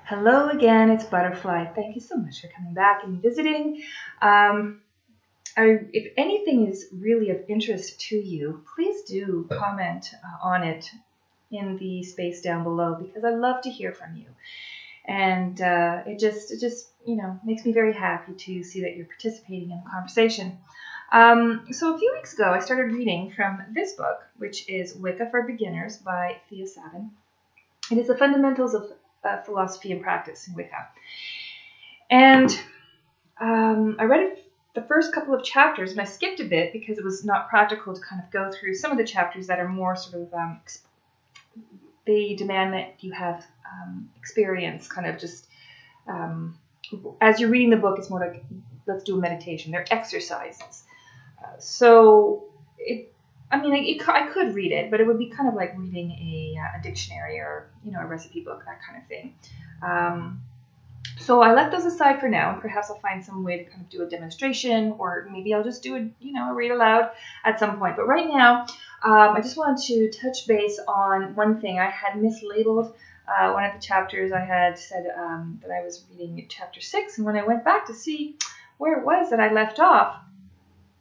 Hello again, it's Butterfly. Thank you so much for coming back and visiting. If anything is really of interest to you, please do comment on it in the space down below because I love to hear from you. And it just makes me very happy to see that you're participating in the conversation. So a few weeks ago, I started reading from this book, which is Wicca for Beginners by Thea Sabin. It is the fundamentals of philosophy and practice in Wicca. And I read the first couple of chapters, and I skipped a bit because it was not practical to kind of go through some of the chapters that are more sort of, they demand that you have experience, kind of just, as you're reading the book, it's more like, let's do a meditation. They're exercises. I could read it, but it would be kind of like reading a dictionary or, a recipe book, that kind of thing. So I left those aside for now, and perhaps I'll find some way to kind of do a demonstration, or maybe I'll just do a read aloud at some point. But right now, I just wanted to touch base on one thing. I had mislabeled one of the chapters. I had said that I was reading chapter 6, and when I went back to see where it was that I left off,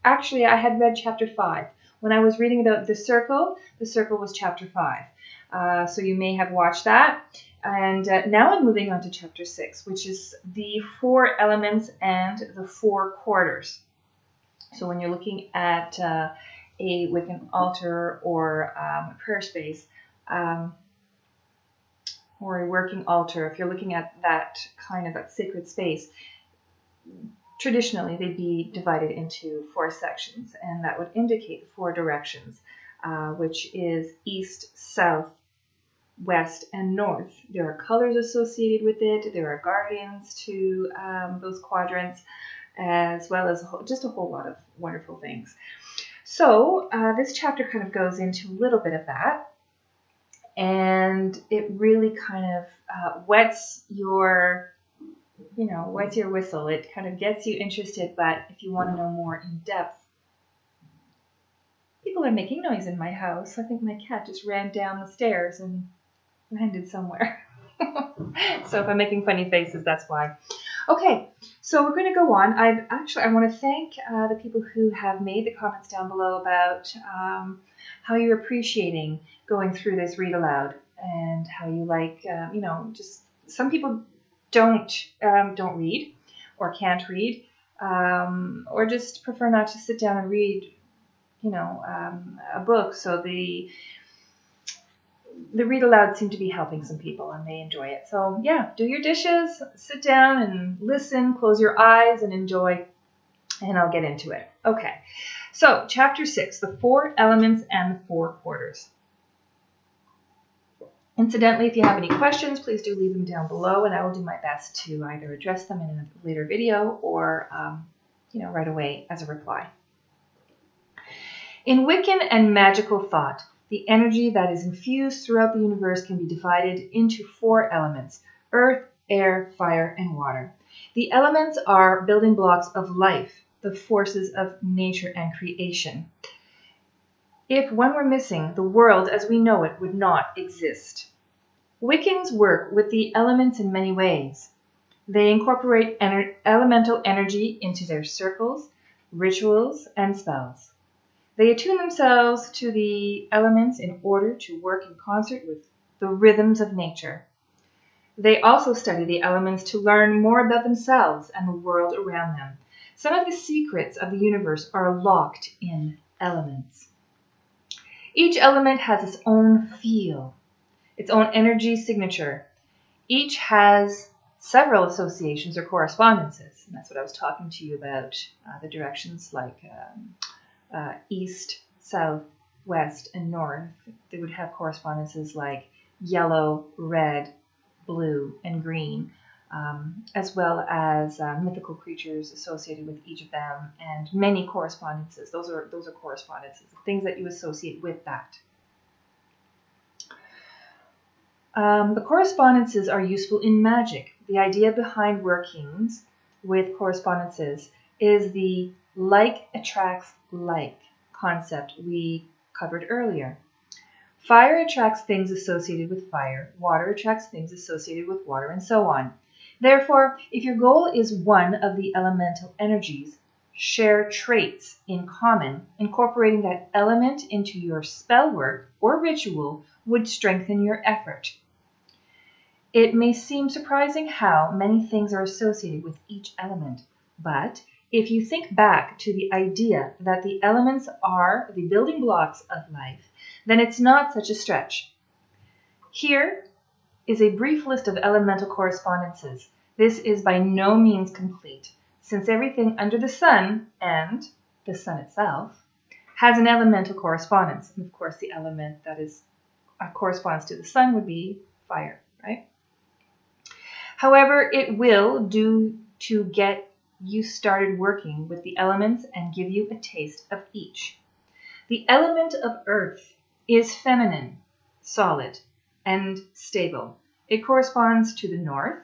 actually I had read chapter 5. When I was reading about the circle was chapter 5. So you may have watched that. And now I'm moving on to chapter 6, which is the 4 elements and the 4 quarters. So when you're looking at a Wiccan altar or a prayer space or a working altar, if you're looking at that kind of that sacred space, traditionally, they'd be divided into 4 sections, and that would indicate the 4 directions, which is east, south, west, and north. There are colors associated with it. There are guardians to those quadrants, as well as just a whole lot of wonderful things. So this chapter kind of goes into a little bit of that, and it really kind of whets your whistle. It kind of gets you interested, but if you want to know more in depth, people are making noise in my house. I think my cat just ran down the stairs and landed somewhere. So if I'm making funny faces, that's why. Okay, so we're going to go on. I want to thank the people who have made the comments down below about how you're appreciating going through this read aloud, and how you like, just some people don't read or can't read, or just prefer not to sit down and read, a book. So the read aloud seem to be helping some people, and they enjoy it. So yeah, do your dishes, sit down and listen, close your eyes and enjoy, and I'll get into it. Okay, so chapter 6, the 4 elements and the 4 quarters. Incidentally, if you have any questions, please do leave them down below, and I will do my best to either address them in a later video or, right away as a reply. In Wiccan and magical thought, the energy that is infused throughout the universe can be divided into 4 elements: earth, air, fire, and water. The elements are building blocks of life, the forces of nature and creation. If one were missing, the world as we know it would not exist. Wiccans work with the elements in many ways. They incorporate elemental energy into their circles, rituals, and spells. They attune themselves to the elements in order to work in concert with the rhythms of nature. They also study the elements to learn more about themselves and the world around them. Some of the secrets of the universe are locked in elements. Each element has its own feel, its own energy signature. Each has several associations or correspondences, and that's what I was talking to you about, the directions like east, south, west, and north. They would have correspondences like yellow, red, blue, and green, as well as mythical creatures associated with each of them, and many correspondences. Those are correspondences, things that you associate with that. The correspondences are useful in magic. The idea behind workings with correspondences is the like attracts like concept we covered earlier. Fire attracts things associated with fire, water attracts things associated with water, and so on. Therefore, if your goal is one of the elemental energies, share traits in common, incorporating that element into your spell work or ritual would strengthen your effort. It may seem surprising how many things are associated with each element, but if you think back to the idea that the elements are the building blocks of life, then it's not such a stretch. Here is a brief list of elemental correspondences. This is by no means complete, since everything under the sun, and the sun itself, has an elemental correspondence. And of course, the element that corresponds to the sun would be fire, right? However, it will do to get you started working with the elements and give you a taste of each. The element of earth is feminine, solid, and stable. It corresponds to the north,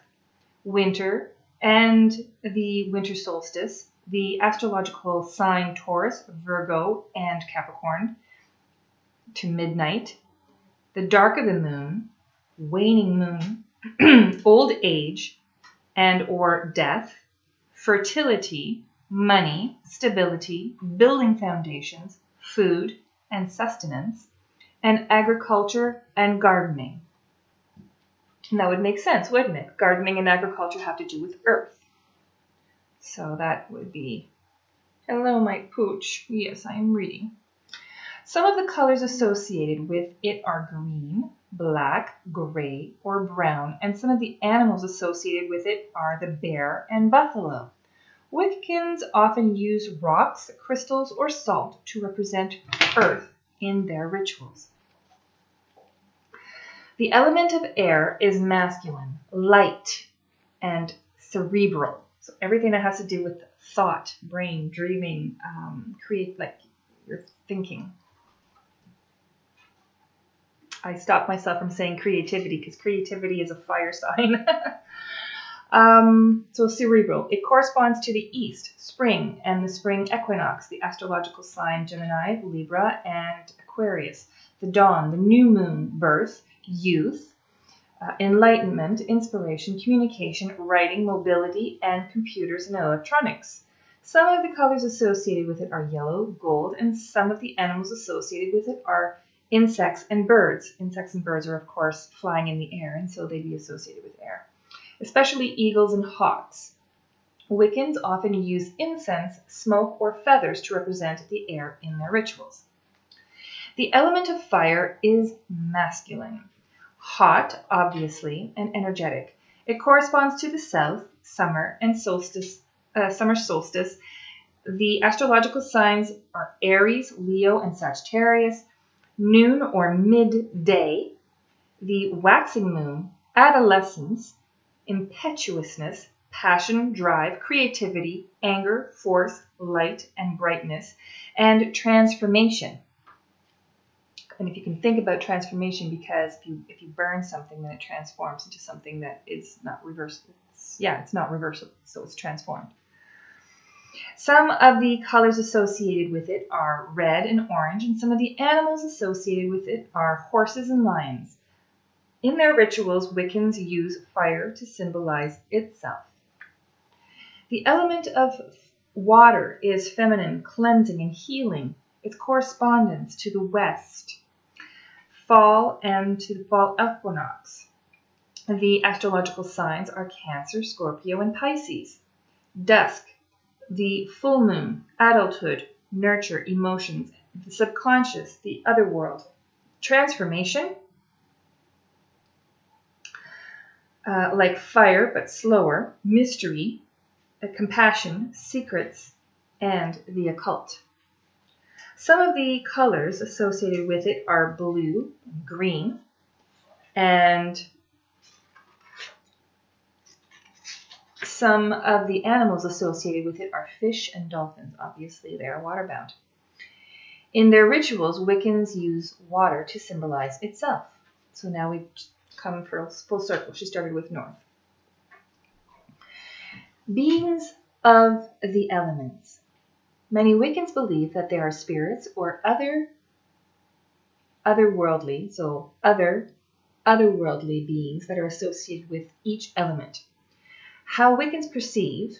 winter, and the winter solstice, the astrological sign Taurus, Virgo, and Capricorn, to midnight, the dark of the moon, waning moon, old age and or death, fertility, money, stability, building foundations, food and sustenance, and agriculture and gardening. And that would make sense, wouldn't it? Gardening and agriculture have to do with earth. So that would be, hello, my pooch. Yes, I am reading. Some of the colors associated with it are green, black, gray, or brown, and some of the animals associated with it are the bear and buffalo. Wiccans often use rocks, crystals, or salt to represent earth in their rituals. The element of air is masculine, light, and cerebral. So everything that has to do with thought, brain, dreaming, create like your thinking. I stopped myself from saying creativity because creativity is a fire sign. So cerebral. It corresponds to the east, spring, and the spring equinox, the astrological sign Gemini, Libra, and Aquarius. The dawn, the new moon, birth, youth, enlightenment, inspiration, communication, writing, mobility, and computers and electronics. Some of the colors associated with it are yellow, gold, and some of the animals associated with it are insects and birds. Insects and birds are, of course, flying in the air, and so they'd be associated with air, especially eagles and hawks. Wiccans often use incense, smoke, or feathers to represent the air in their rituals. The element of fire is masculine, hot, obviously, and energetic. It corresponds to the south, summer, and summer solstice. The astrological signs are Aries, Leo, and Sagittarius. Noon or midday, the waxing moon, adolescence, impetuousness, passion, drive, creativity, anger, force, light, and brightness, and transformation. And if you can think about transformation, because if you burn something, then it transforms into something that is not reversible. It's not reversible, so it's transformed. Some of the colors associated with it are red and orange, and some of the animals associated with it are horses and lions. In their rituals, Wiccans use fire to symbolize itself. The element of water is feminine, cleansing, and healing. Its correspondence to the west, fall, and to the fall equinox. The astrological signs are Cancer, Scorpio, and Pisces. Dusk, the full moon, adulthood, nurture, emotions, the subconscious, the other world. Transformation, like fire but slower, mystery, compassion, secrets, and the occult. Some of the colors associated with it are blue, green, and some of the animals associated with it are fish and dolphins. Obviously, they are waterbound. In their rituals, Wiccans use water to symbolize itself. So now we've come full circle. She started with north. Beings of the elements. Many Wiccans believe that they are spirits or other otherworldly, so otherworldly beings that are associated with each element. How Wiccans perceive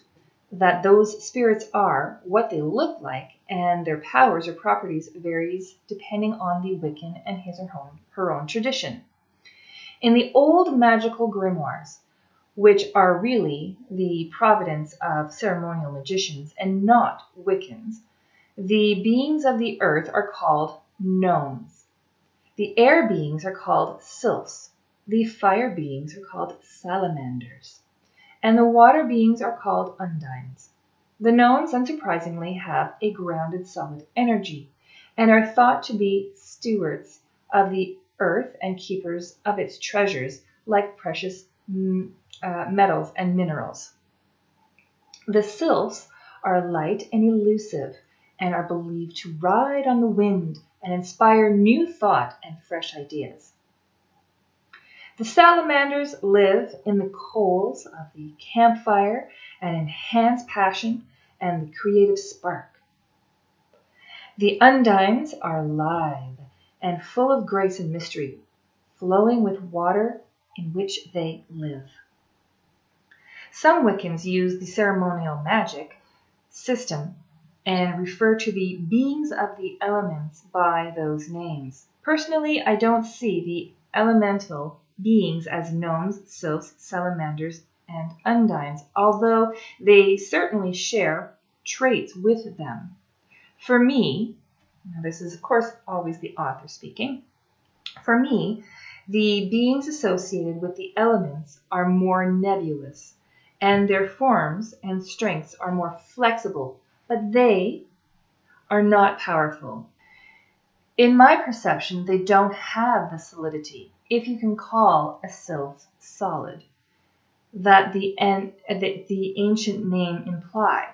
that those spirits are, what they look like, and their powers or properties varies depending on the Wiccan and his or her own tradition. In the old magical grimoires, which are really the providence of ceremonial magicians and not Wiccans, the beings of the earth are called gnomes. The air beings are called sylphs. The fire beings are called salamanders. And the water beings are called undines. The gnomes, unsurprisingly, have a grounded solid energy and are thought to be stewards of the earth and keepers of its treasures like precious metals and minerals. The sylphs are light and elusive and are believed to ride on the wind and inspire new thought and fresh ideas. The salamanders live in the coals of the campfire and enhance passion and the creative spark. The undines are lithe and full of grace and mystery, flowing with water in which they live. Some Wiccans use the ceremonial magic system and refer to the beings of the elements by those names. Personally, I don't see the elemental beings as gnomes, sylphs, salamanders, and undines, although they certainly share traits with them. For me, now this is of course always the author speaking, for me, the beings associated with the elements are more nebulous, and their forms and strengths are more flexible, but they are not powerful. In my perception, they don't have the solidity, if you can call a sylph solid, that the ancient name imply.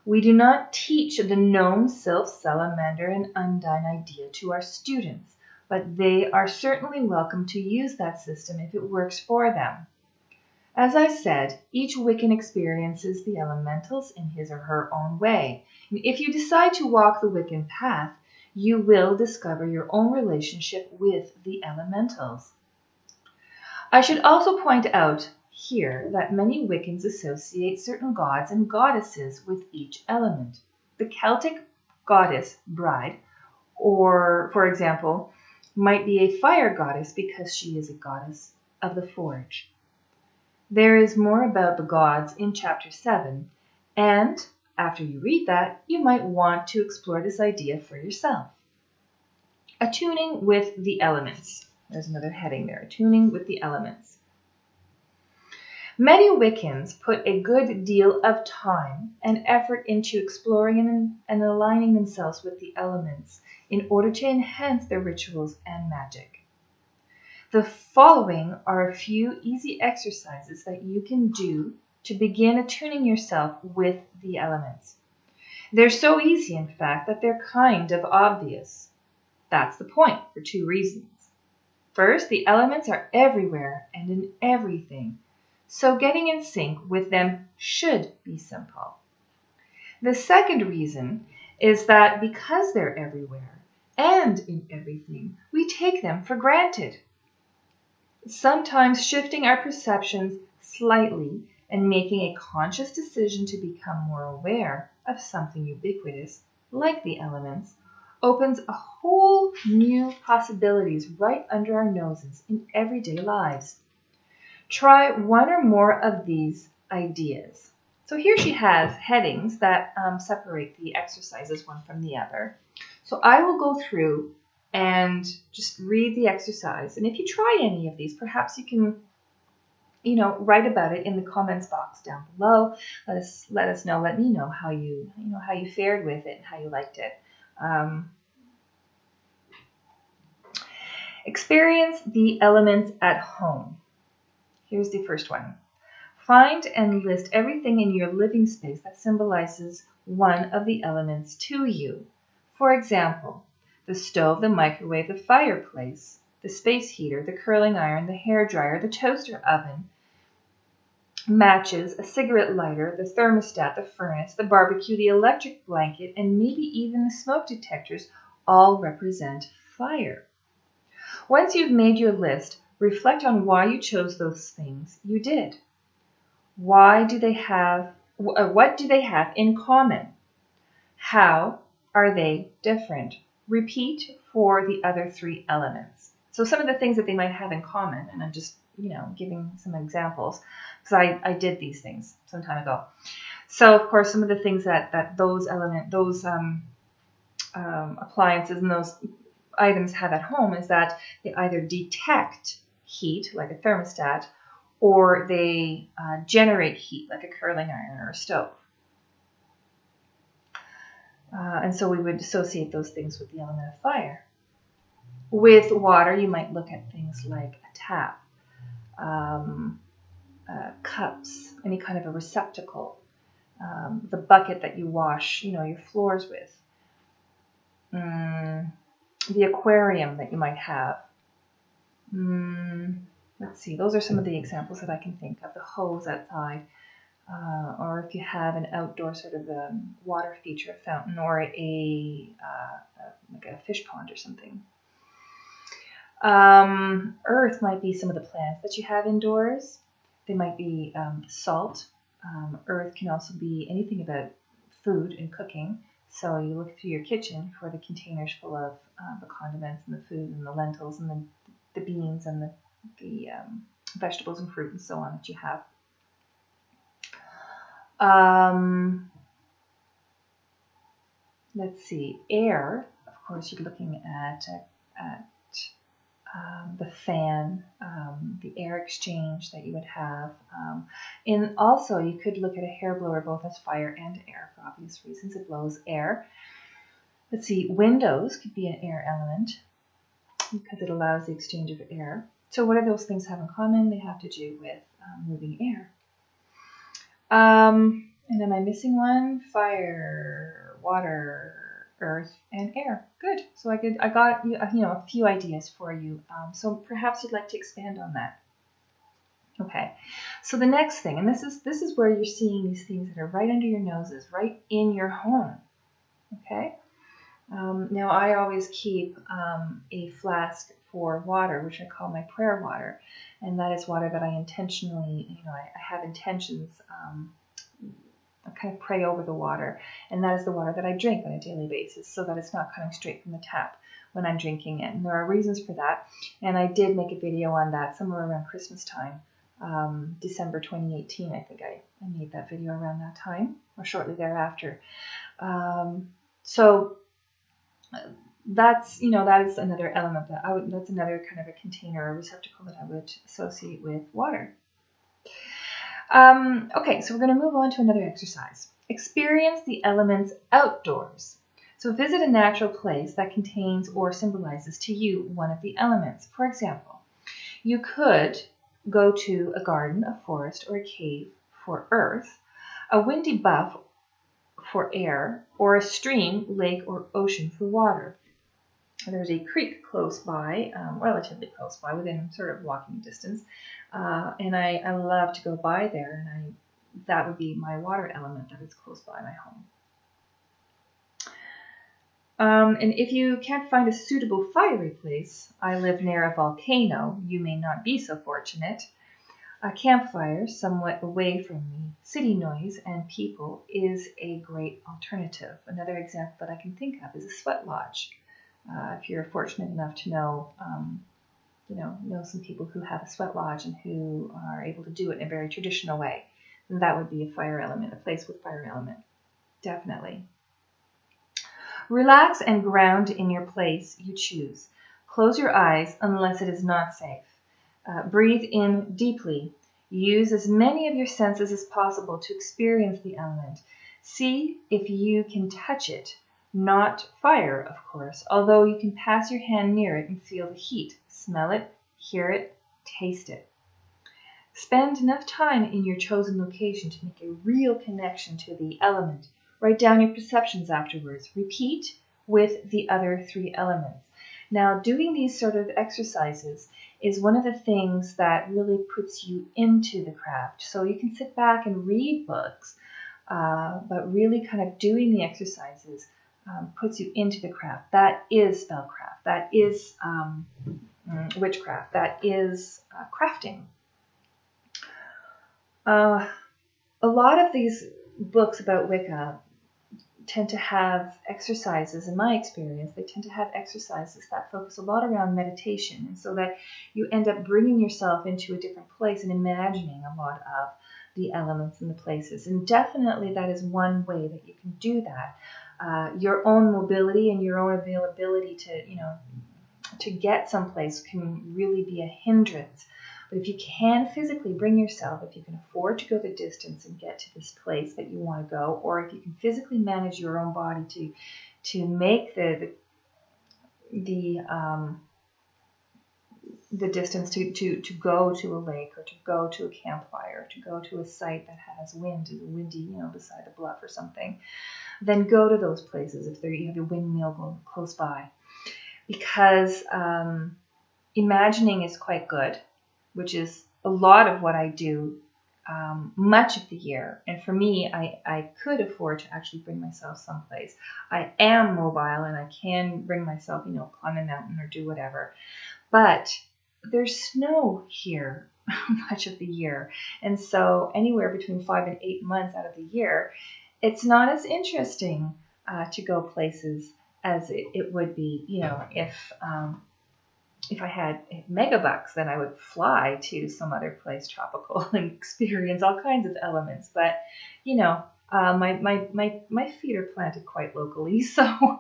We do not teach the gnome, sylph, salamander, and undine idea to our students, but they are certainly welcome to use that system if it works for them. As I said, each Wiccan experiences the elementals in his or her own way. And if you decide to walk the Wiccan path, you will discover your own relationship with the elementals. I should also point out here that many Wiccans associate certain gods and goddesses with each element. The Celtic goddess Bride, or for example, might be a fire goddess because she is a goddess of the forge. There is more about the gods in Chapter 7, and after you read that, you might want to explore this idea for yourself. Attuning with the elements. There's another heading there, attuning with the elements. Many Wiccans put a good deal of time and effort into exploring and aligning themselves with the elements in order to enhance their rituals and magic. The following are a few easy exercises that you can do to begin attuning yourself with the elements. They're so easy, in fact, that they're kind of obvious. That's the point for two reasons. First, the elements are everywhere and in everything, so getting in sync with them should be simple. The second reason is that because they're everywhere and in everything, we take them for granted. Sometimes shifting our perceptions slightly and making a conscious decision to become more aware of something ubiquitous, like the elements, opens a whole new possibilities right under our noses in everyday lives. Try one or more of these ideas. So here she has headings that separate the exercises one from the other. So I will go through and just read the exercise. And if you try any of these, perhaps you can, write about it in the comments box down below. Let us know. Let me know how you fared with it and how you liked it. Experience the elements at home. Here's the first one. Find and list everything in your living space that symbolizes one of the elements to you. For example, the stove, the microwave, the fireplace, the space heater, the curling iron, the hairdryer, the toaster oven, matches, a cigarette lighter, the thermostat, the furnace, the barbecue, the electric blanket, and maybe even the smoke detectors all represent fire. Once you've made your list, reflect on why you chose those things you did. What do they have in common? How are they different? Repeat for the other 3 elements. So some of the things that they might have in common, and I'm just, giving some examples because I did these things some time ago. So of course, some of the things that those appliances and those items have at home is that they either detect heat, like a thermostat, or they generate heat, like a curling iron or a stove. And so we would associate those things with the element of fire. With water, you might look at things like a tap, cups, any kind of a receptacle, the bucket that you wash, your floors with, the aquarium that you might have. Let's see, those are some of the examples that I can think of. The hose outside, or if you have an outdoor sort of water feature, a fountain, or like a fish pond or something. Earth might be some of the plants that you have indoors. They might be salt. Earth can also be anything about food and cooking. So you look through your kitchen for the containers full of the condiments and the food and the lentils and the beans and the vegetables and fruit and so on that you have. Let's see, air. Of course, you're looking at the fan, the air exchange that you would have. And also, you could look at a hair blower both as fire and air for obvious reasons. It blows air. Let's see, windows could be an air element because it allows the exchange of air. So what do those things have in common? They have to do with moving air. And am I missing one? Fire, water, earth, and air. Good. So I got a few ideas for you. So perhaps you'd like to expand on that. Okay. So the next thing, and this is where you're seeing these things that are right under your noses, right in your home. Okay. Now I always keep a flask for water, which I call my prayer water, and that is water that I intentionally, I have intentions. I kind of pray over the water, and that is the water that I drink on a daily basis, so that it's not coming straight from the tap when I'm drinking it. And there are reasons for that, and I did make a video on that somewhere around Christmas time, December 2018. I think I made that video around that time or shortly thereafter. So that's that is another element that's another kind of a container or receptacle that I would associate with water. Okay, so we're going to move on to another exercise. Experience the elements outdoors. So visit a natural place that contains or symbolizes to you one of the elements. For example, you could go to a garden, a forest, or a cave for earth, a windy buff for air, or a stream, lake, or ocean for water. There's a creek close by, relatively close by, within sort of walking distance, and I love to go by there, and that would be my water element that is close by my home. And if you can't find a suitable fiery place, I live near a volcano. You may not be so fortunate. A campfire, somewhat away from the city noise and people, is a great alternative. Another example that I can think of is a sweat lodge. If you're fortunate enough to know some people who have a sweat lodge and who are able to do it in a very traditional way, then that would be a fire element, a place with fire element, definitely. Relax and ground in your place you choose. Close your eyes unless it is not safe. Breathe in deeply. Use as many of your senses as possible to experience the element. See if you can touch it. Not fire, of course, although you can pass your hand near it and feel the heat, smell it, hear it, taste it. Spend enough time in your chosen location to make a real connection to the element. Write down your perceptions afterwards. Repeat with the other 3 elements. Now, doing these sort of exercises is one of the things that really puts you into the craft. So you can sit back and read books, but really kind of doing the exercises puts you into the craft. That is spellcraft. That is witchcraft. That is crafting. A lot of these books about Wicca tend to have exercises, in my experience, they tend to have exercises that focus a lot around meditation, and so that you end up bringing yourself into a different place and imagining a lot of the elements and the places. And definitely that is one way that you can do that. Your own mobility and your own availability to get someplace can really be a hindrance. But if you can physically bring yourself, if you can afford to go the distance and get to this place that you want to go, or if you can physically manage your own body to make the distance to go to a lake, or to go to a campfire, to go to a site that has wind, is windy, beside a bluff or something, then go to those places if you have a windmill going close by. Because imagining is quite good, which is a lot of what I do much of the year. And for me, I could afford to actually bring myself someplace. I am mobile and I can bring myself, climb a mountain or do whatever. But there's snow here much of the year. And so anywhere between 5 and 8 months out of the year, it's not as interesting to go places as it would be, if I had megabucks, then I would fly to some other place tropical and experience all kinds of elements. But, my feet are planted quite locally. So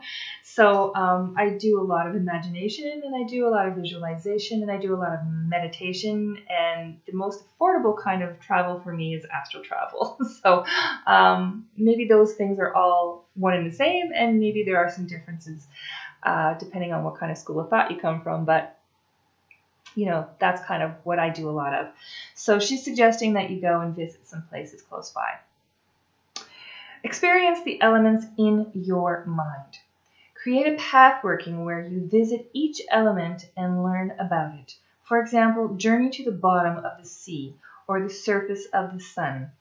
I do a lot of imagination, and I do a lot of visualization, and I do a lot of meditation. And the most affordable kind of travel for me is astral travel. So maybe those things are all one and the same, and maybe there are some differences depending on what kind of school of thought you come from. But that's kind of what I do a lot of. So she's suggesting that you go and visit some places close by. Experience the elements in your mind. Create a path working where you visit each element and learn about it. For example, journey to the bottom of the sea or the surface of the sun.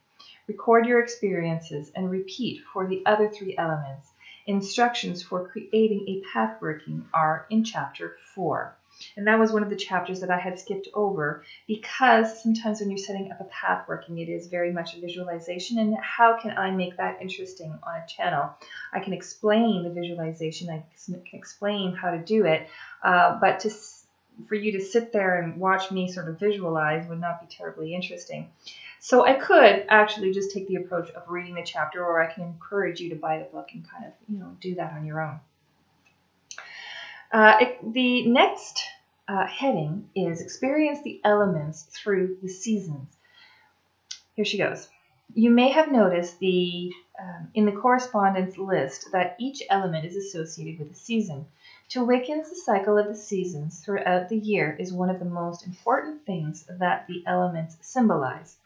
Record your experiences and repeat for the other 3 elements. Instructions for creating a path working are in chapter 4. And that was one of the chapters that I had skipped over, because sometimes when you're setting up a path working, it is very much a visualization. And how can I make that interesting on a channel? I can explain the visualization. I can explain how to do it. But for you to sit there and watch me sort of visualize would not be terribly interesting. So I could actually just take the approach of reading the chapter, or I can encourage you to buy the book and kind of, do that on your own. The next heading is experience the elements through the seasons. Here she goes. You may have noticed in the correspondence list that each element is associated with a season. To Wiccans, the cycle of the seasons throughout the year is one of the most important things that the elements symbolize.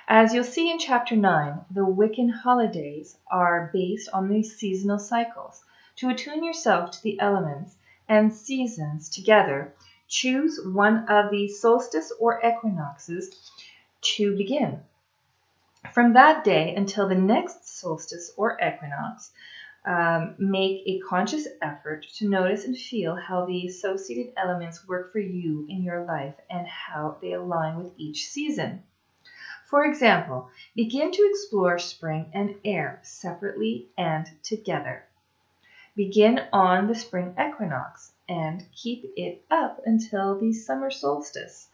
As you'll see in Chapter 9, the Wiccan holidays are based on these seasonal cycles. To attune yourself to the elements and seasons together, choose one of the solstice or equinoxes to begin. From that day until the next solstice or equinox, make a conscious effort to notice and feel how the associated elements work for you in your life and how they align with each season. For example, begin to explore spring and air separately and together. Begin on the spring equinox and keep it up until the summer solstice,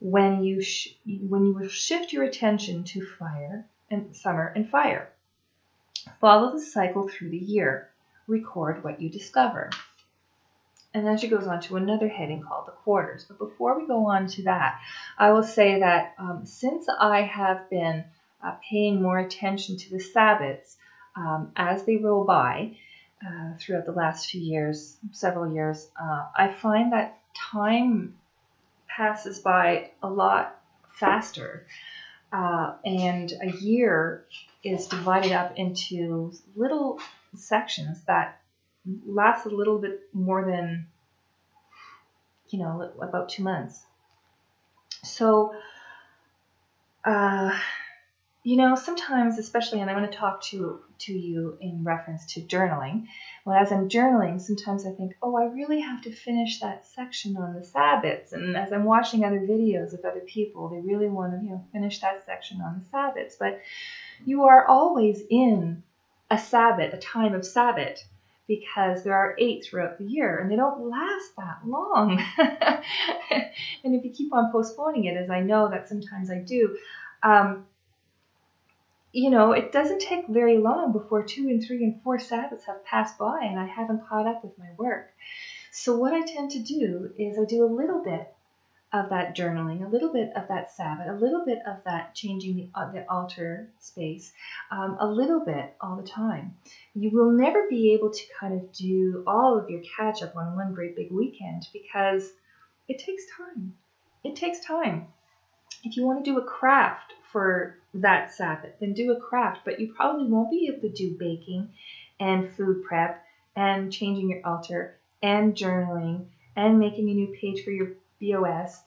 when you will shift your attention to summer and fire. Follow the cycle through the year. Record what you discover. And then she goes on to another heading called the quarters. But before we go on to that, I will say that since I have been paying more attention to the Sabbats as they roll by, throughout the last few years, several years, I find that time passes by a lot faster. And a year is divided up into little sections that last a little bit more than, about 2 months. So sometimes, especially, and I want to talk to you in reference to journaling. Well, as I'm journaling, sometimes I think, oh, I really have to finish that section on the Sabbats. And as I'm watching other videos of other people, they really want to, finish that section on the Sabbats. But you are always in a Sabbat, a time of Sabbat, because there are 8 throughout the year, and they don't last that long. And if you keep on postponing it, as I know that sometimes I do, it doesn't take very long before 2 and 3 and 4 Sabbats have passed by and I haven't caught up with my work. So what I tend to do is I do a little bit of that journaling, a little bit of that Sabbat, a little bit of that changing the altar space, a little bit all the time. You will never be able to kind of do all of your catch up on one great big weekend because it takes time. It takes time. If you want to do a craft for that Sabbath, then do a craft, but you probably won't be able to do baking and food prep and changing your altar and journaling and making a new page for your BOS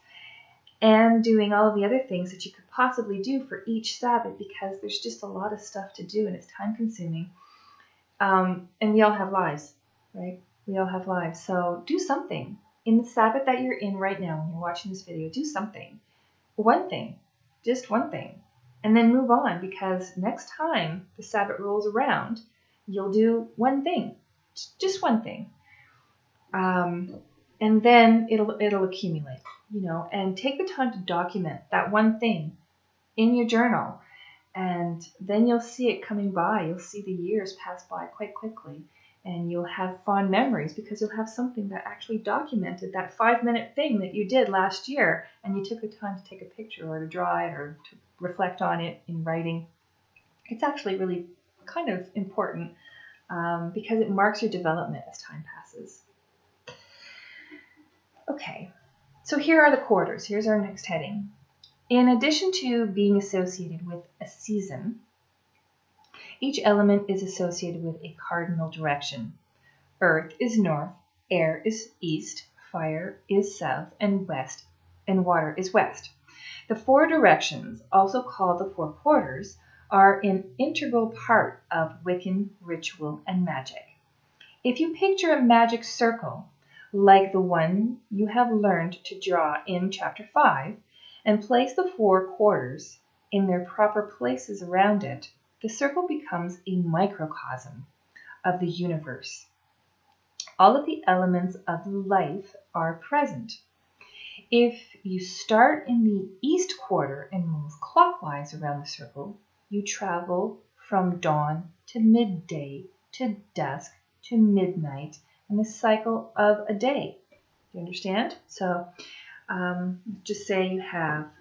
and doing all of the other things that you could possibly do for each Sabbath because there's just a lot of stuff to do and it's time consuming. And we all have lives, right? We all have lives. So do something. In the Sabbath that you're in right now when you're watching this video, do something. One thing, just one thing, and then move on because next time the Sabbath rolls around, you'll do one thing, just one thing, and then it'll accumulate, and take the time to document that one thing in your journal, and then you'll see it coming by. You'll see the years pass by quite quickly. And you'll have fond memories because you'll have something that actually documented that 5-minute thing that you did last year and you took the time to take a picture or to draw it or to reflect on it in writing. It's actually really kind of important because it marks your development as time passes. Okay, so here are the quarters. Here's our next heading. In addition to being associated with a season, each element is associated with a cardinal direction. Earth is north, air is east, fire is south, and water is west. The 4 directions, also called the 4 quarters, are an integral part of Wiccan ritual and magic. If you picture a magic circle, like the one you have learned to draw in Chapter 5, and place the 4 quarters in their proper places around it, the circle becomes a microcosm of the universe. All of the elements of life are present. If you start in the east quarter and move clockwise around the circle, you travel from dawn to midday to dusk to midnight and the cycle of a day. Do you understand? So just say you have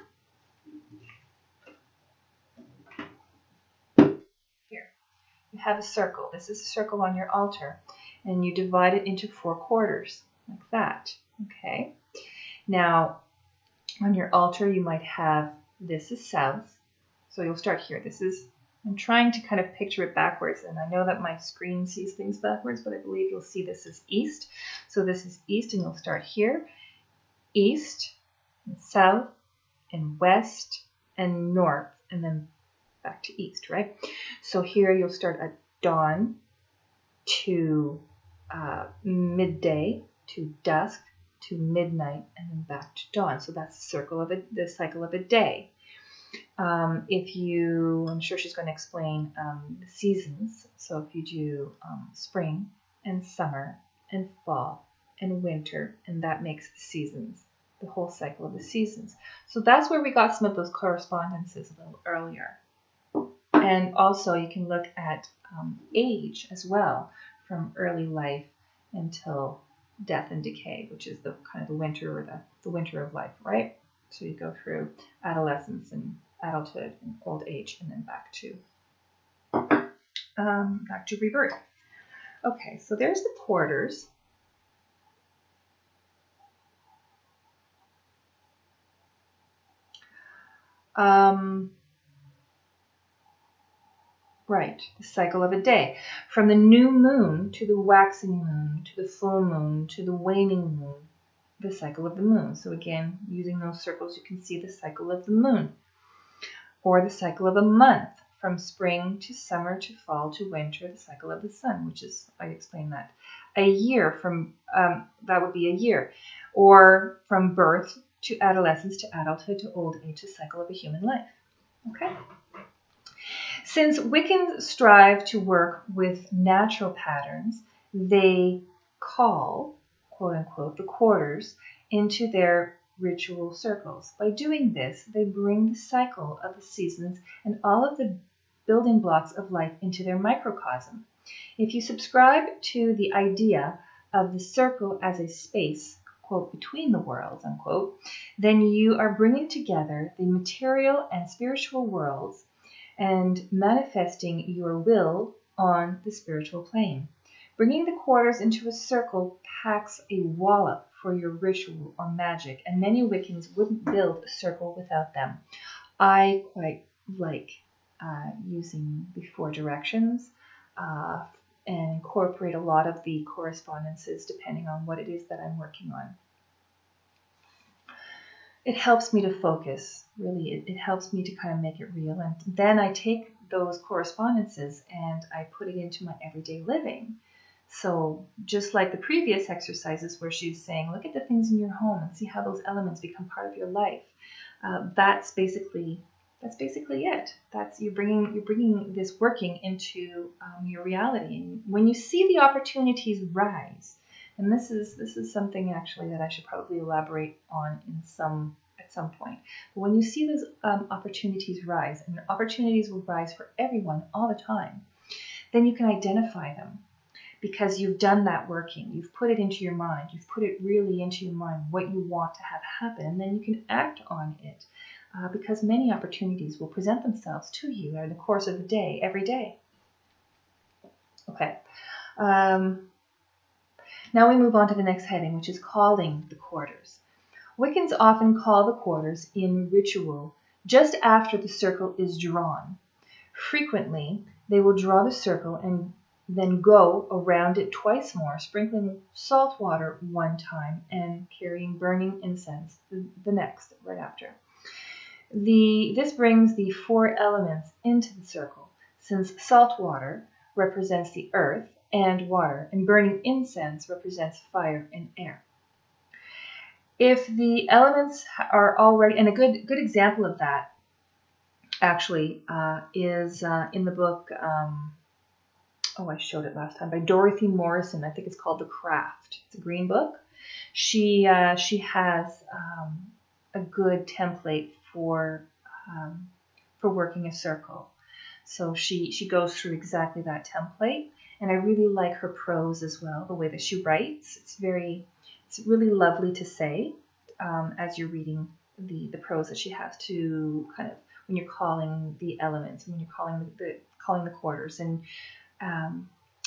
you have a circle. This is a circle on your altar, and you divide it into 4 quarters, like that. Okay. Now, on your altar, you might have, this is south, so you'll start here. I'm trying to kind of picture it backwards, and I know that my screen sees things backwards, but I believe you'll see this is east. So this is east, and you'll start here. East, and south, and west, and north, and then back to east, right? So here you'll start at dawn to midday to dusk to midnight and then back to dawn. So that's the cycle of a day. I'm sure she's going to explain the seasons. So if you do spring and summer and fall and winter, and that makes the seasons, the whole cycle of the seasons. So that's where we got some of those correspondences a little earlier. And also you can look at age as well, from early life until death and decay, which is the kind of the winter or the winter of life, right? So you go through adolescence and adulthood and old age and then back to rebirth. Okay, so there's the quarters. Right, the cycle of a day. From the new moon to the waxing moon to the full moon to the waning moon, the cycle of the moon. So again, using those circles, you can see the cycle of the moon. or the cycle of a month, from spring to summer to fall to winter, the cycle of the sun, which is, I explained that. A year, that would be a year, or from birth to adolescence to adulthood to old age, the cycle of a human life. Okay? Since Wiccans strive to work with natural patterns, they call, quote unquote, the quarters into their ritual circles. By doing this, they bring the cycle of the seasons and all of the building blocks of life into their microcosm. If you subscribe to the idea of the circle as a space, quote, between the worlds, unquote, then you are bringing together the material and spiritual worlds and manifesting your will on the spiritual plane. Bringing the quarters into a circle packs a wallop for your ritual or magic, and many Wiccans wouldn't build a circle without them. I quite like using the 4 directions and incorporate a lot of the correspondences depending on what it is that I'm working on. It helps me to focus, really. It helps me to kind of make it real. And then I take those correspondences and I put it into my everyday living. So just like the previous exercises where she's saying, look at the things in your home and see how those elements become part of your life. That's basically it. You're bringing this working into your reality. And when you see the opportunities rise, and this is something actually that I should probably elaborate on at some point. But when you see those opportunities rise, and opportunities will rise for everyone all the time, then you can identify them because you've done that working. You've put it into your mind. You've put it really into your mind what you want to have happen, and then you can act on it because many opportunities will present themselves to you in the course of the day, every day. Okay. Now we move on to the next heading, which is calling the quarters. Wiccans often call the quarters in ritual just after the circle is drawn. Frequently, they will draw the circle and then go around it twice more, sprinkling salt water one time and carrying burning incense the next, right after. This brings the 4 elements into the circle, since salt water represents the earth and water, and burning incense represents fire and air. If the elements are already, and a good example of that actually is in the book, I showed it last time, by Dorothy Morrison. I think it's called The Craft. It's a green book. She has a good template for working a circle. So she goes through exactly that template. And I really like her prose as well, the way that she writes. It's really lovely to say as you're reading the prose that she has to kind of, when you're calling the elements, when you're calling the quarters, and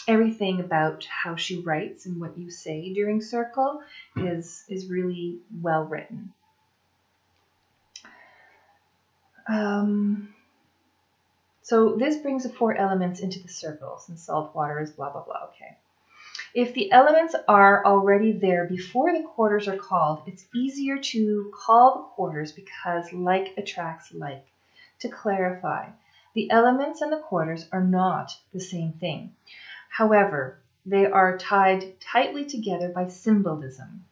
everything about how she writes and what you say during circle is really well written. So this brings the 4 elements into the circle, since salt water is blah, blah, blah. Okay. If the elements are already there before the quarters are called, it's easier to call the quarters because like attracts like. To clarify, the elements and the quarters are not the same thing. However, they are tied tightly together by symbolism.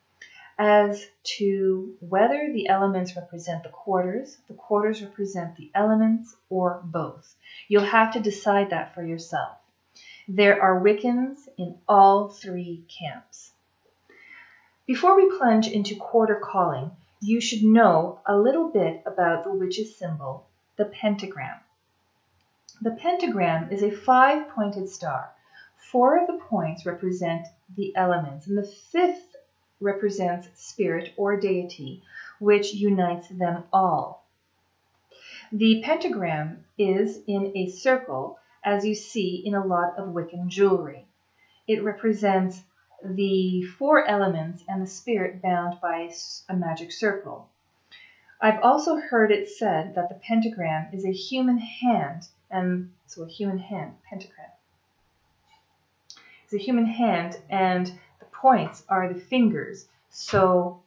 As to whether the elements represent the quarters represent the elements, or both. You'll have to decide that for yourself. There are Wiccans in all 3 camps. Before we plunge into quarter calling, you should know a little bit about the witch's symbol, the pentagram. The pentagram is a 5-pointed star. 4 of the points represent the elements, and the 5th represents spirit or deity, which unites them all. The pentagram is in a circle, as you see in a lot of Wiccan jewelry. It represents the 4 elements and the spirit bound by a magic circle. I've also heard it said that the pentagram is a human hand, and so a human hand, pentagram. It's a human hand, and the points are the fingers. So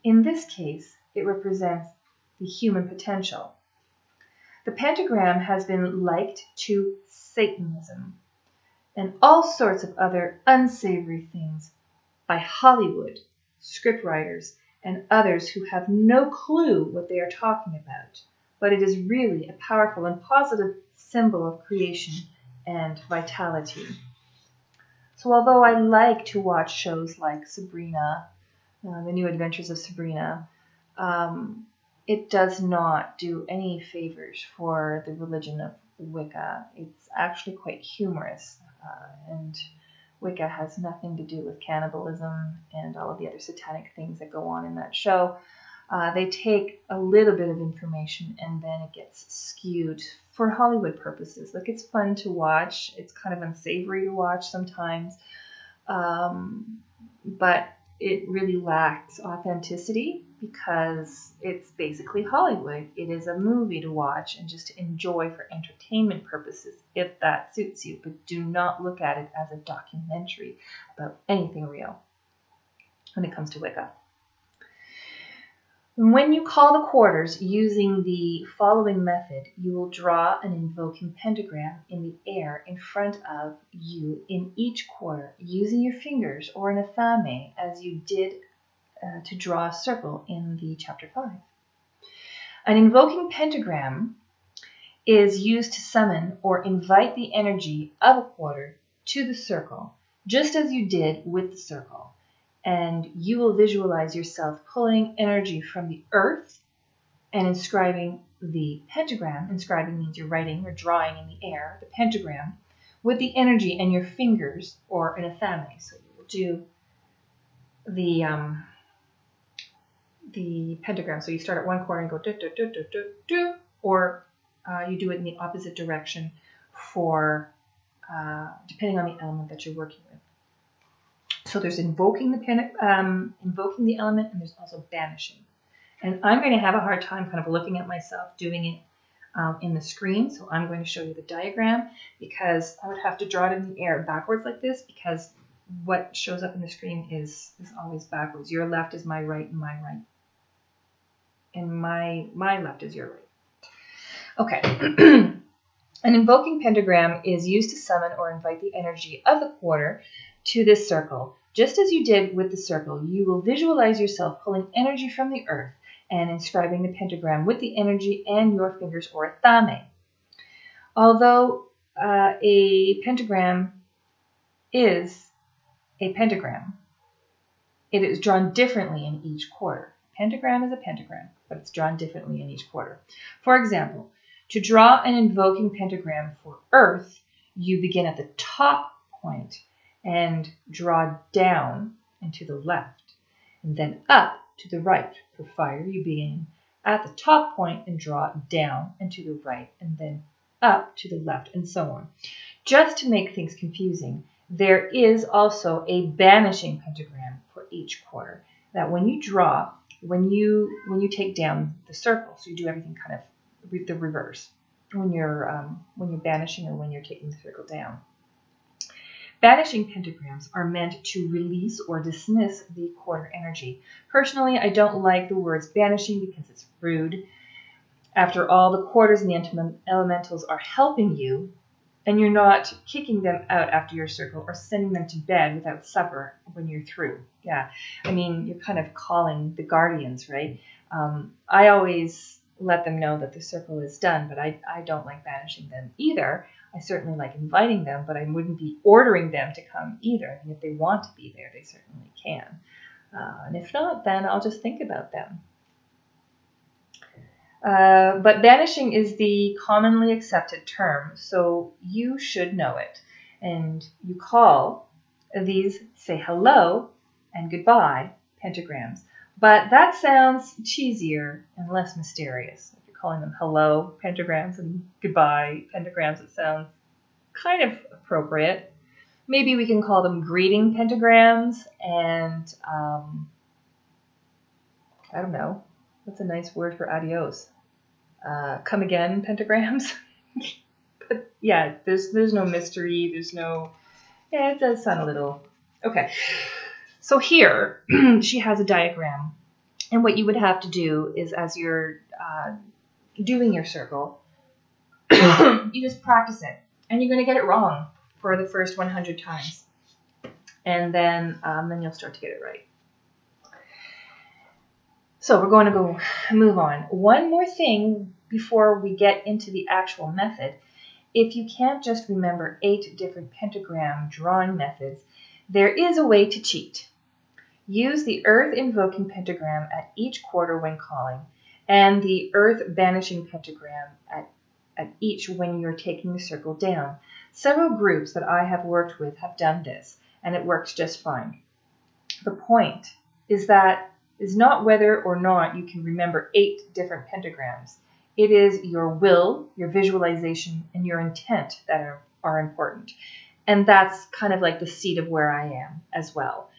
in this case, it represents the human potential. The pentagram has been likened to Satanism and all sorts of other unsavory things by Hollywood, scriptwriters, and others who have no clue what they are talking about. But it is really a powerful and positive symbol of creation and vitality. So although I like to watch shows like Sabrina, The New Adventures of Sabrina, it does not do any favors for the religion of Wicca. It's actually quite humorous, and Wicca has nothing to do with cannibalism and all of the other satanic things that go on in that show. They take a little bit of information and then it gets skewed for Hollywood purposes. Like, it's fun to watch. It's kind of unsavory to watch sometimes. But it really lacks authenticity because it's basically Hollywood. It is a movie to watch and just to enjoy for entertainment purposes, if that suits you. But do not look at it as a documentary about anything real when it comes to Wicca. When you call the quarters using the following method, you will draw an invoking pentagram in the air in front of you in each quarter, using your fingers or an athame as you did to draw a circle in the chapter 5. An invoking pentagram is used to summon or invite the energy of a quarter to the circle, just as you did with the circle. And you will visualize yourself pulling energy from the earth and inscribing the pentagram. Inscribing means you're writing or drawing in the air, the pentagram, with the energy and your fingers or an athame. So you will do the pentagram. So you start at one corner and go do, do, do, do, do, do, or you do it in the opposite direction for depending on the element that you're working with. So there's invoking the element, and there's also banishing. And I'm going to have a hard time kind of looking at myself doing it in the screen. So I'm going to show you the diagram because I would have to draw it in the air backwards like this, because what shows up in the screen is always backwards. Your left is my right and my right. And my left is your right. Okay. An invoking pentagram is used to summon or invite the energy of the quarter to this circle. Just as you did with the circle, you will visualize yourself pulling energy from the earth and inscribing the pentagram with the energy and your fingers or athame. Although a pentagram is a pentagram, it is drawn differently in each quarter. Pentagram is a pentagram, but it's drawn differently in each quarter. For example, to draw an invoking pentagram for earth, you begin at the top point and draw down and to the left, and then up to the right. For fire, you begin at the top point and draw down and to the right, and then up to the left, and so on. Just to make things confusing, there is also a banishing pentagram for each quarter. That when you draw, when you take down the circle, so you do everything kind of the reverse when you're banishing or when you're taking the circle down. Banishing pentagrams are meant to release or dismiss the quarter energy. Personally, I don't like the words banishing because it's rude. After all, the quarters and the elementals are helping you, and you're not kicking them out after your circle or sending them to bed without supper when you're through. Yeah, I mean, you're kind of calling the guardians, right? I always let them know that the circle is done, but I don't like banishing them either. I certainly like inviting them, but I wouldn't be ordering them to come either. And if they want to be there, they certainly can. And if not, then I'll just think about them. But banishing is the commonly accepted term, so you should know it. And you call these say hello and goodbye pentagrams. But that sounds cheesier and less mysterious. If you're calling them hello pentagrams and goodbye pentagrams, it sounds kind of appropriate. Maybe we can call them greeting pentagrams and, I don't know, what's a nice word for adios? Come again pentagrams? But yeah, there's no mystery, it does sound a little, okay. So here, she has a diagram, and what you would have to do is as you're doing your circle, you just practice it. And you're going to get it wrong for the first 100 times. And then you'll start to get it right. So we're going to move on. One more thing before we get into the actual method. If you can't just remember 8 different pentagram drawing methods, there is a way to cheat. Use the earth invoking pentagram at each quarter when calling, and the earth banishing pentagram at each when you're taking the circle down. Several groups that I have worked with have done this, and it works just fine. The point is not whether or not you can remember 8 different pentagrams. It is your will, your visualization, and your intent that are important. And that's kind of like the seed of where I am as well.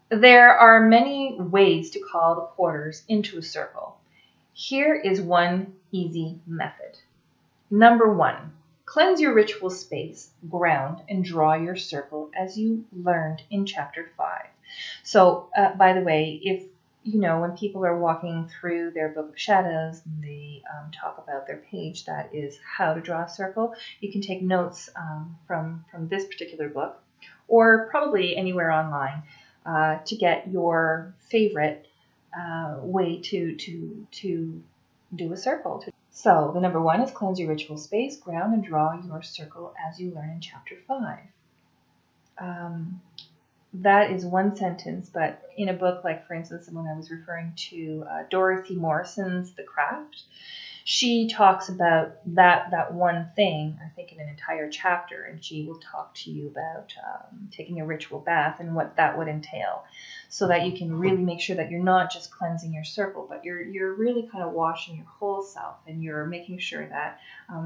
There are many ways to call the quarters into a circle. Here is one easy method. Number 1, cleanse your ritual space, ground, and draw your circle as you learned in Chapter 5. So, by the way, if when people are walking through their Book of Shadows, and they talk about their page that is how to draw a circle, you can take notes from this particular book, or probably anywhere online, to get your favorite way to do a circle. So the number 1 is cleanse your ritual space, ground, and draw your circle as you learn in Chapter 5. That is one sentence, but in a book like, for instance, when I was referring to Dorothy Morrison's The Craft, she talks about that one thing, I think, in an entire chapter, and she will talk to you about taking a ritual bath and what that would entail, so that you can really make sure that you're not just cleansing your circle, but you're really kind of washing your whole self, and you're making sure that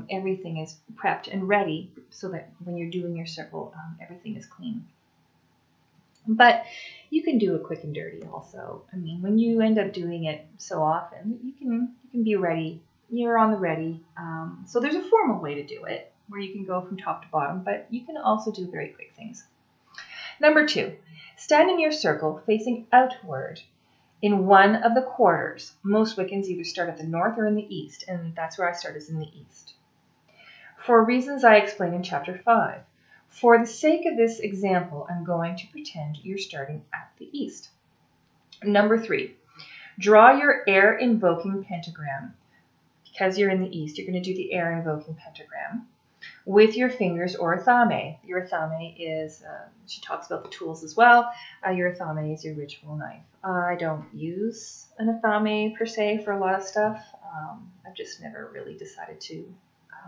everything is prepped and ready, so that when you're doing your circle, everything is clean. But you can do it quick and dirty also. I mean, when you end up doing it so often, you can be ready. You're on the ready. So there's a formal way to do it where you can go from top to bottom, but you can also do very quick things. Number 2, stand in your circle facing outward in one of the quarters. Most Wiccans either start at the north or in the east, and that's where I start, is in the east, for reasons I explain in Chapter 5. For the sake of this example, I'm going to pretend you're starting at the east. Number 3, draw your air-invoking pentagram. Because you're in the east, you're going to do the air-invoking pentagram with your fingers or a thame. Your thame is, she talks about the tools as well. Your thame is your ritual knife. I don't use an atame per se for a lot of stuff. I've just never really decided to.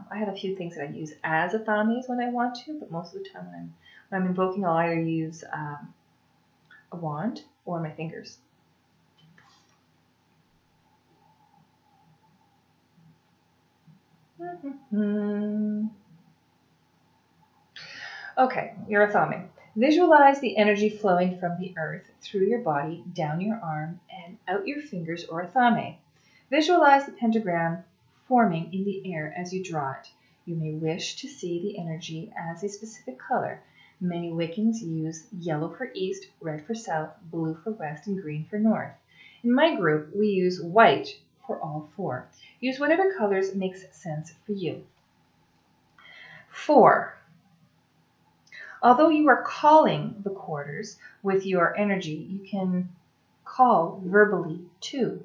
I have a few things that I use as athames when I want to, but most of the time when I'm invoking, I'll either use a wand or my fingers. Okay, your athame. Visualize the energy flowing from the earth through your body, down your arm, and out your fingers or athame. Visualize the pentagram forming in the air as you draw it. You may wish to see the energy as a specific color. Many Wiccans use yellow for east, red for south, blue for west, and green for north. In my group, we use white for all 4. Use whatever colors makes sense for you. 4. Although you are calling the quarters with your energy, you can call verbally too.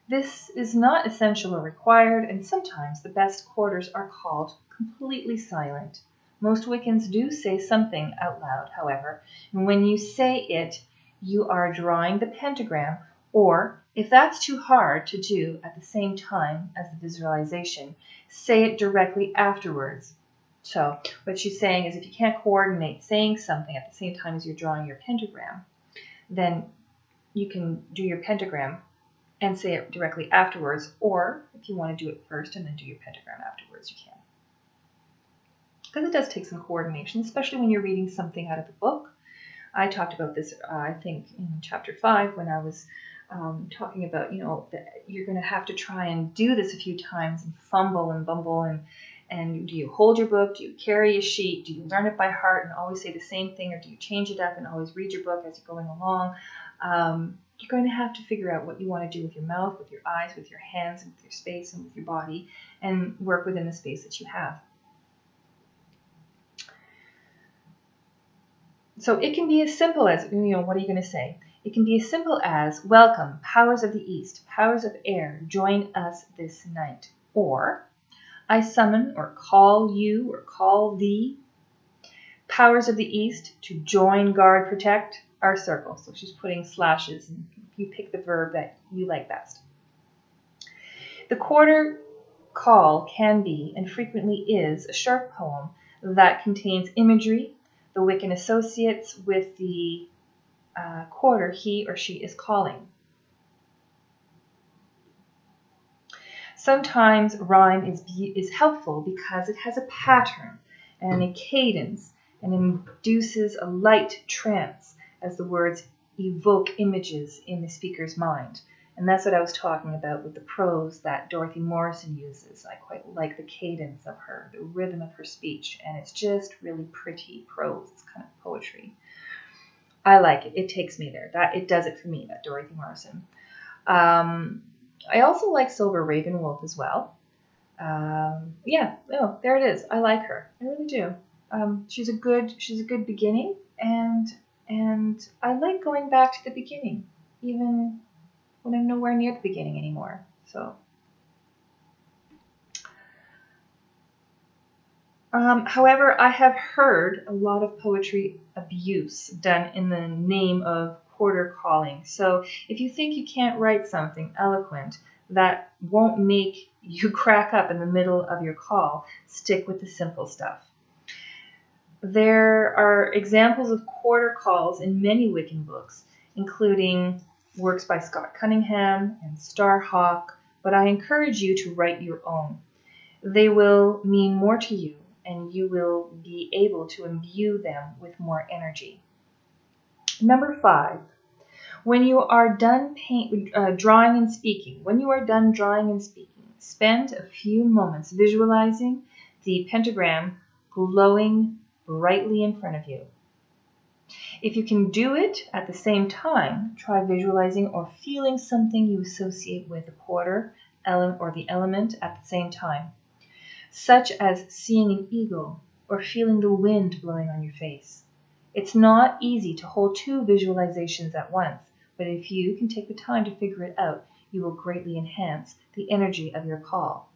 This is not essential or required, and sometimes the best quarters are called completely silent. Most Wiccans do say something out loud, however, and when you say it, you are drawing the pentagram, or if that's too hard to do at the same time as the visualization, say it directly afterwards. So what she's saying is if you can't coordinate saying something at the same time as you're drawing your pentagram, then you can do your pentagram and say it directly afterwards, or if you want to do it first and then do your pentagram afterwards, you can. Because it does take some coordination, especially when you're reading something out of the book. I talked about this, I think, in Chapter 5 when I was talking about, that you're going to have to try and do this a few times and fumble and bumble, and do you hold your book? Do you carry a sheet? Do you learn it by heart and always say the same thing, or do you change it up and always read your book as you're going along? you're going to have to figure out what you want to do with your mouth, with your eyes, with your hands, and with your space, and with your body, and work within the space that you have. So it can be as simple as, what are you going to say? It can be as simple as, welcome, powers of the east, powers of air, join us this night. Or, I summon or call you or call thee, powers of the east, to join, guard, protect our circle. So she's putting slashes, and you pick the verb that you like best. The quarter call can be, and frequently is, a short poem that contains imagery the Wiccan associates with the quarter he or she is calling. Sometimes rhyme is helpful because it has a pattern and a cadence and induces a light trance as the words evoke images in the speaker's mind. And that's what I was talking about with the prose that Dorothy Morrison uses. I quite like the cadence of her, the rhythm of her speech, and it's just really pretty prose. It's kind of poetry. I like it. It takes me there. It does it for me, that Dorothy Morrison. I also like Silver Ravenwolf as well. There it is. I like her. I really do. She's a good beginning, and I like going back to the beginning, even when I'm nowhere near the beginning anymore. So, however, I have heard a lot of poetry abuse done in the name of quarter calling. So if you think you can't write something eloquent that won't make you crack up in the middle of your call, stick with the simple stuff. There are examples of quarter calls in many Wiccan books, including works by Scott Cunningham and Starhawk, but I encourage you to write your own. They will mean more to you, and you will be able to imbue them with more energy. Number 5, when you are done drawing and speaking, spend a few moments visualizing the pentagram glowing brightly in front of you. If you can do it at the same time, try visualizing or feeling something you associate with the quarter or the element at the same time, such as seeing an eagle or feeling the wind blowing on your face. It's not easy to hold 2 visualizations at once, but if you can take the time to figure it out, you will greatly enhance the energy of your call.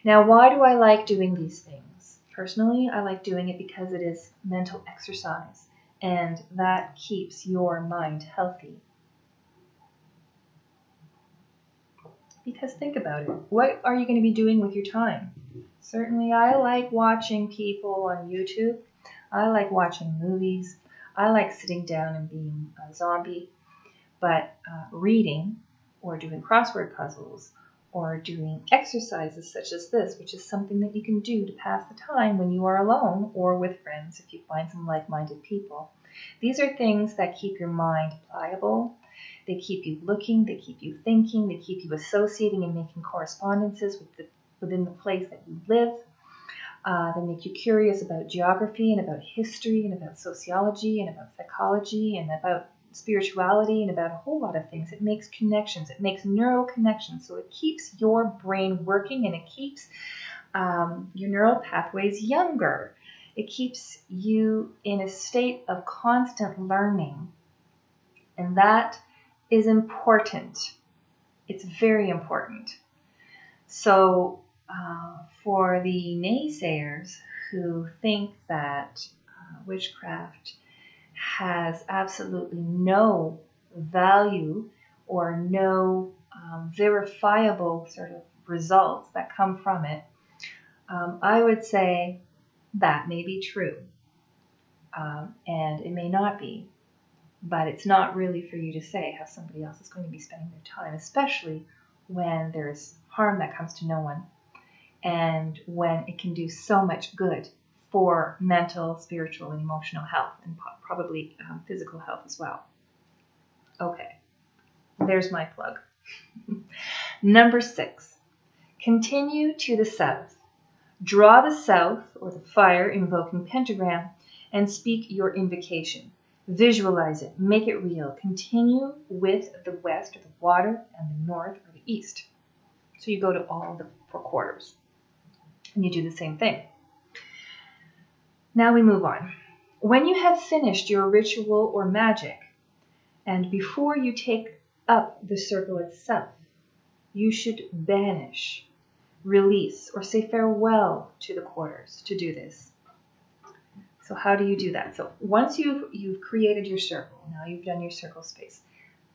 Now, why do I like doing these things? Personally, I like doing it because it is mental exercise, and that keeps your mind healthy. Because think about it. What are you going to be doing with your time? Certainly, I like watching people on YouTube. I like watching movies. I like sitting down and being a zombie. But reading or doing crossword puzzles or doing exercises such as this, which is something that you can do to pass the time when you are alone or with friends if you find some like-minded people. These are things that keep your mind pliable. They keep you looking, they keep you thinking, they keep you associating and making correspondences within the place that you live. They make you curious about geography and about history and about sociology and about psychology and about spirituality and about a whole lot of things. It makes connections. It makes neural connections. So it keeps your brain working, and it keeps your neural pathways younger. It keeps you in a state of constant learning. And that is important. It's very important. So for the naysayers who think that witchcraft has absolutely no value or no verifiable sort of results that come from it, I would say that may be true, and it may not be, but it's not really for you to say how somebody else is going to be spending their time, especially when there's harm that comes to no one, and when it can do so much good for mental, spiritual, and emotional health, and probably physical health as well. Okay, there's my plug. Number 6, continue to the south. Draw the south or the fire invoking pentagram and speak your invocation. Visualize it. Make it real. Continue with the west or the water and the north or the east. So you go to all the 4 quarters and you do the same thing. Now we move on. When you have finished your ritual or magic, and before you take up the circle itself, you should banish, release, or say farewell to the quarters to do this. So how do you do that? So once you've created your circle, now you've done your circle space,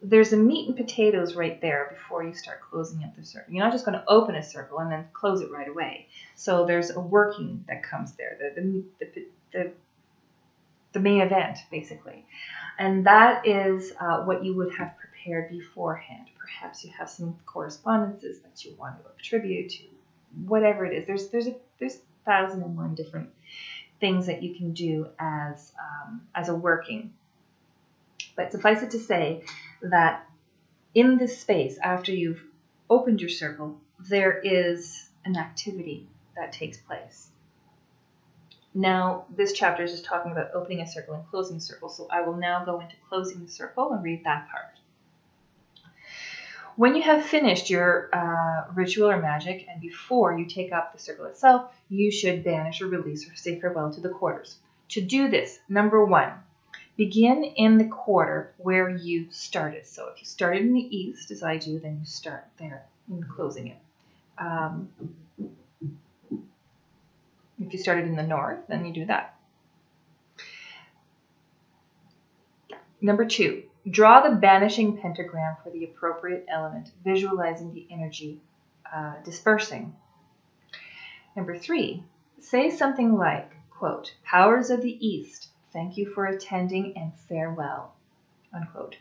there's a meat and potatoes right there before you start closing up the circle. You're not just going to open a circle and then close it right away. So there's a working that comes there, the main event, basically. And that is what you would have prepared beforehand. Perhaps you have some correspondences that you want to attribute to, whatever it is. There's 1,001 different things that you can do as a working. But suffice it to say that in this space, after you've opened your circle, there is an activity that takes place. Now, this chapter is just talking about opening a circle and closing a circle, so I will now go into closing the circle and read that part. When you have finished your ritual or magic, and before you take up the circle itself, you should banish or release or say farewell to the quarters. To do this, number 1, begin in the quarter where you started. So if you started in the east, as I do, then you start there in closing it. If you started in the north, then you do that. Number 2, draw the banishing pentagram for the appropriate element, visualizing the energy dispersing. Number 3, say something like, quote, "Powers of the East, thank you for attending and farewell," unquote.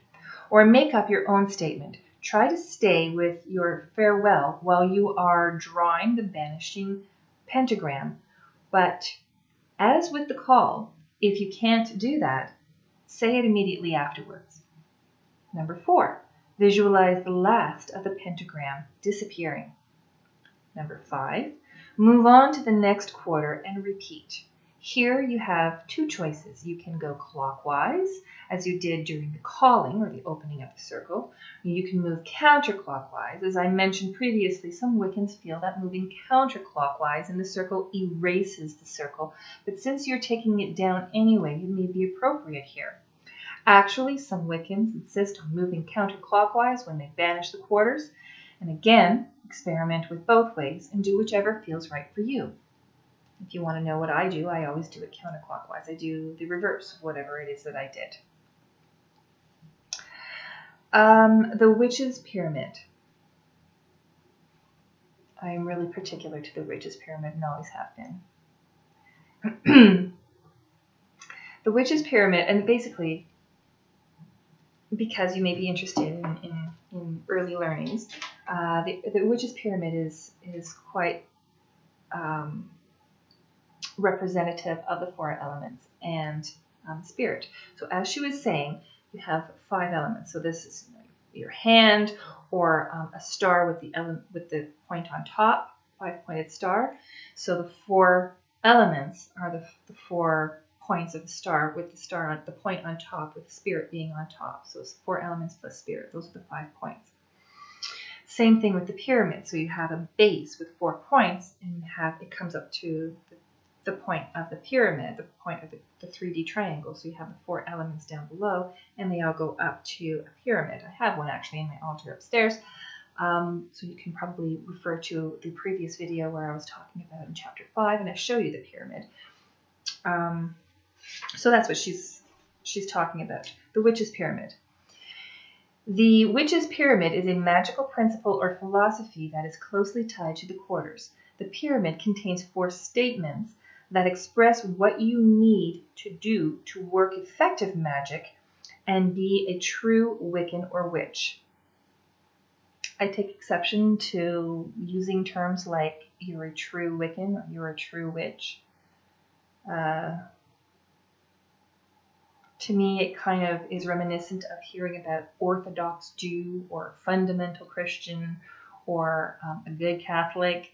Or make up your own statement. Try to stay with your farewell while you are drawing the banishing pentagram. But as with the call, if you can't do that, say it immediately afterwards. Number 4, visualize the last of the pentagram disappearing. Number 5, move on to the next quarter and repeat. Here you have 2 choices. You can go clockwise, as you did during the calling or the opening of the circle. You can move counterclockwise. As I mentioned previously, some Wiccans feel that moving counterclockwise in the circle erases the circle, but since you're taking it down anyway, it may be appropriate here. Actually, some Wiccans insist on moving counterclockwise when they banish the quarters, and again, experiment with both ways and do whichever feels right for you. If you want to know what I do, I always do it counterclockwise. I do the reverse of whatever it is that I did. The Witch's Pyramid. I am really particular to the Witch's Pyramid and always have been. The Witch's Pyramid, and basically, because you may be interested in early learnings, the Witch's Pyramid is quite representative of the 4 elements and spirit. So as she was saying, you have 5 elements. So this is your hand, or a star with the point on top, 5-pointed star. So the 4 elements are the 4 points of the star, with the star on the point on top, with the spirit being on top. So it's 4 elements plus spirit. Those are the 5 points. Same thing with the pyramid. So you have a base with 4 points, and it comes up to the point of the pyramid, the point of the 3D triangle. So you have the 4 elements down below, and they all go up to a pyramid. I have one actually in my altar upstairs. So you can probably refer to the previous video where I was talking about in chapter 5, and I show you the pyramid. So that's what she's talking about, the Witch's Pyramid. The Witch's Pyramid is a magical principle or philosophy that is closely tied to the quarters. The pyramid contains 4 statements that express what you need to do to work effective magic and be a true Wiccan or witch. I take exception to using terms like you're a true Wiccan or you're a true witch. To me, it kind of is reminiscent of hearing about Orthodox Jew or fundamental Christian or a good Catholic.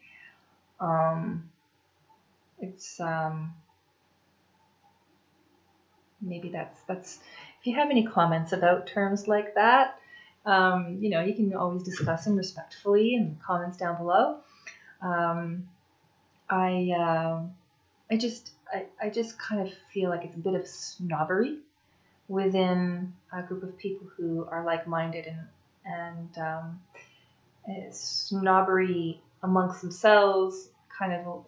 It's maybe that's if you have any comments about terms like that, you can always discuss them respectfully in the comments down below. I just kind of feel like it's a bit of snobbery within a group of people who are like-minded, and snobbery amongst themselves. Kind of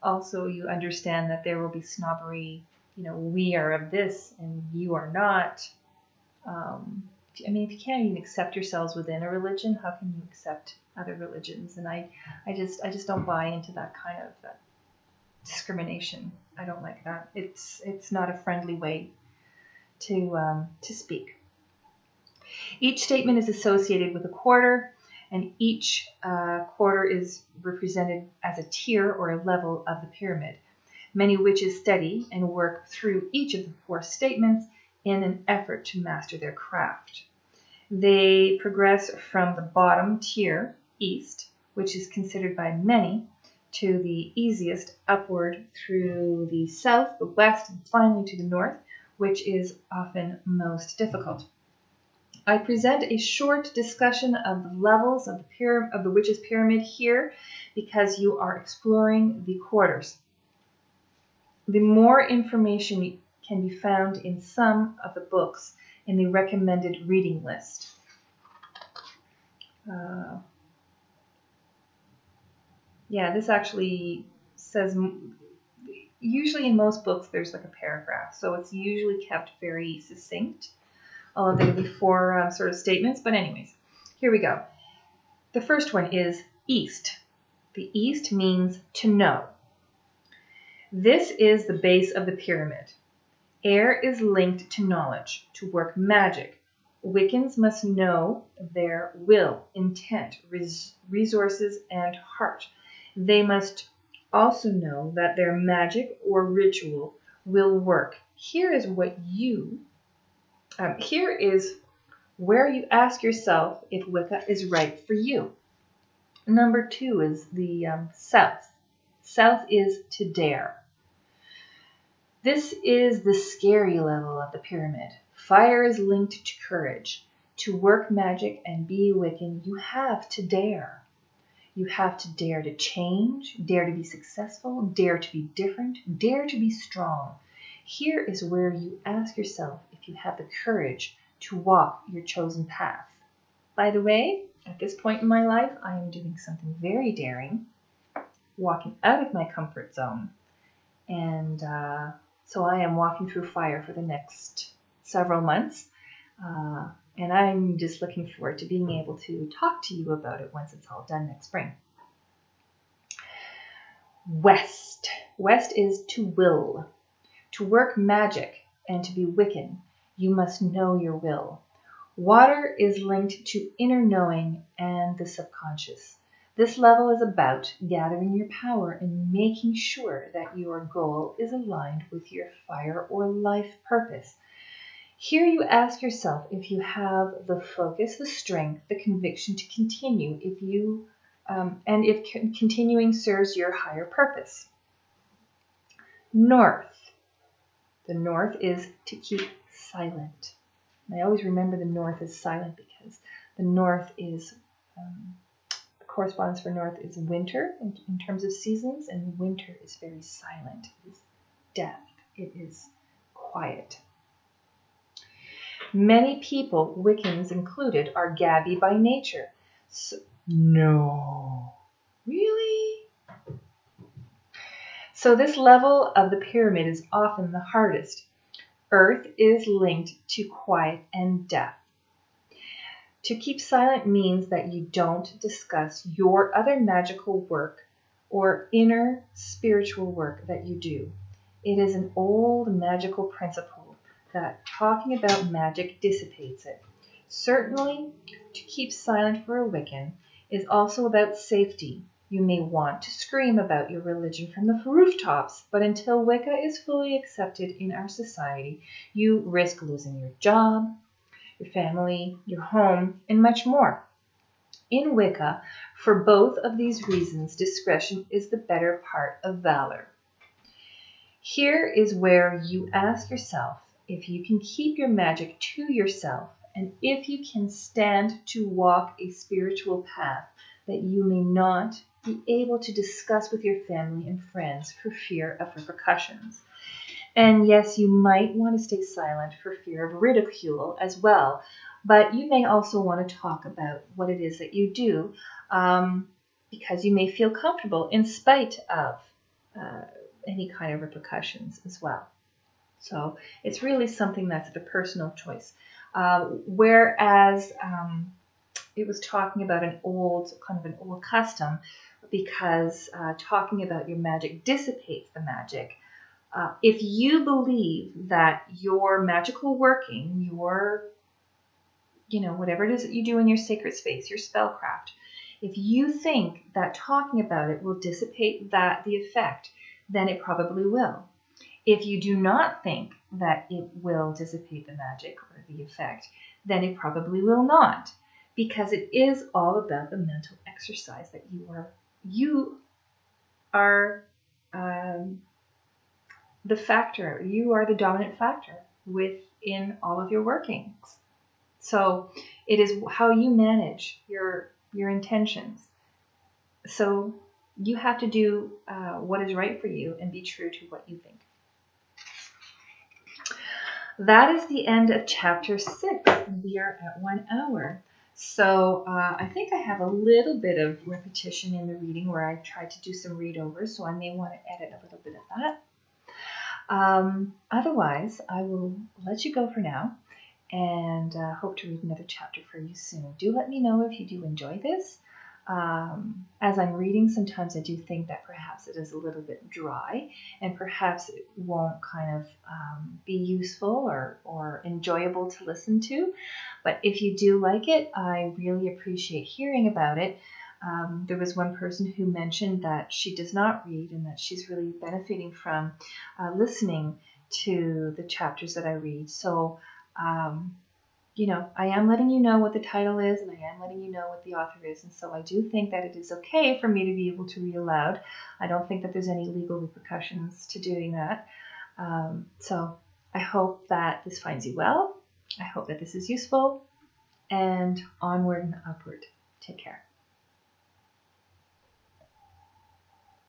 also, you understand that there will be snobbery. We are of this and you are not. If you can't even accept yourselves within a religion, how can you accept other religions? And I just don't buy into that kind of discrimination. I don't like that. It's not a friendly way to speak. Each statement is associated with a quarter, and each quarter is represented as a tier or a level of the pyramid. Many witches study and work through each of the 4 statements in an effort to master their craft. They progress from the bottom tier, east, which is considered by many to the easiest, upward through the south, the west, and finally to the north, which is often most difficult. I present a short discussion of the levels of the witch's pyramid here because you are exploring the quarters. The more information can be found in some of the books in the recommended reading list. This actually says, usually in most books there's like a paragraph, so it's usually kept very succinct, although there will be 4 sort of statements. But anyways, here we go. The first one is east. The east means to know. This is the base of the pyramid. Air is linked to knowledge, to work magic. Wiccans must know their will, intent, resources, and heart. They must also know that their magic or ritual will work. Here is where you ask yourself if Wicca is right for you. Number 2 is the south. South is to dare. This is the scary level of the pyramid. Fire is linked to courage. To work magic and be a Wiccan, you have to dare. You have to dare to change, dare to be successful, dare to be different, dare to be strong. Here is where you ask yourself if you have the courage to walk your chosen path. By the way, at this point in my life, I am doing something very daring, walking out of my comfort zone. And so I am walking through fire for the next several months. And I'm just looking forward to being able to talk to you about it once it's all done next spring. West. West is to will. To work magic and to be Wiccan, you must know your will. Water is linked to inner knowing and the subconscious. This level is about gathering your power and making sure that your goal is aligned with your fire or life purpose. Here you ask yourself if you have the focus, the strength, the conviction to continue, and if continuing serves your higher purpose. North. The north is to keep silent. And I always remember the north is silent because the north is, the correspondence for north is winter in terms of seasons, and winter is very silent. It is death. It is quiet. Many people, Wiccans included, are gabby by nature. No. Really? So this level of the pyramid is often the hardest. Earth is linked to quiet and death. To keep silent means that you don't discuss your other magical work or inner spiritual work that you do. It is an old magical principle that talking about magic dissipates it. Certainly, to keep silent for a Wiccan is also about safety. You may want to scream about your religion from the rooftops, but until Wicca is fully accepted in our society, you risk losing your job, your family, your home, and much more. In Wicca, for both of these reasons, discretion is the better part of valor. Here is where you ask yourself if you can keep your magic to yourself, and if you can stand to walk a spiritual path that you may not be able to discuss with your family and friends for fear of repercussions. And yes, you might want to stay silent for fear of ridicule as well, but you may also want to talk about what it is that you do, because you may feel comfortable in spite of any kind of repercussions as well. So it's really something that's the personal choice. Whereas it was talking about an old custom, because talking about your magic dissipates the magic. If you believe that your magical working, your, whatever it is that you do in your sacred space, your spellcraft, if you think that talking about it will dissipate the effect, then it probably will. If you do not think that it will dissipate the magic or the effect, then it probably will not, because it is all about the mental exercise that you are the factor. You are the dominant factor within all of your workings. So it is how you manage your intentions. So you have to do what is right for you and be true to what you think. That is the end of chapter 6. We are at 1 hour. So I think I have a little bit of repetition in the reading where I tried to do some readovers, so I may want to edit a little bit of that. Otherwise, I will let you go for now, and hope to read another chapter for you soon. Do let me know if you do enjoy this. As I'm reading, sometimes I do think that perhaps it is a little bit dry, and perhaps it won't kind of be useful or enjoyable to listen to. But if you do like it, I really appreciate hearing about it. There was one person who mentioned that she does not read and that she's really benefiting from listening to the chapters that I read. So I am letting you know what the title is, and I am letting you know what the author is, and so I do think that it is okay for me to be able to read aloud. I don't think that there's any legal repercussions to doing that. So I hope that this finds you well. I hope that this is useful, and onward and upward. Take care.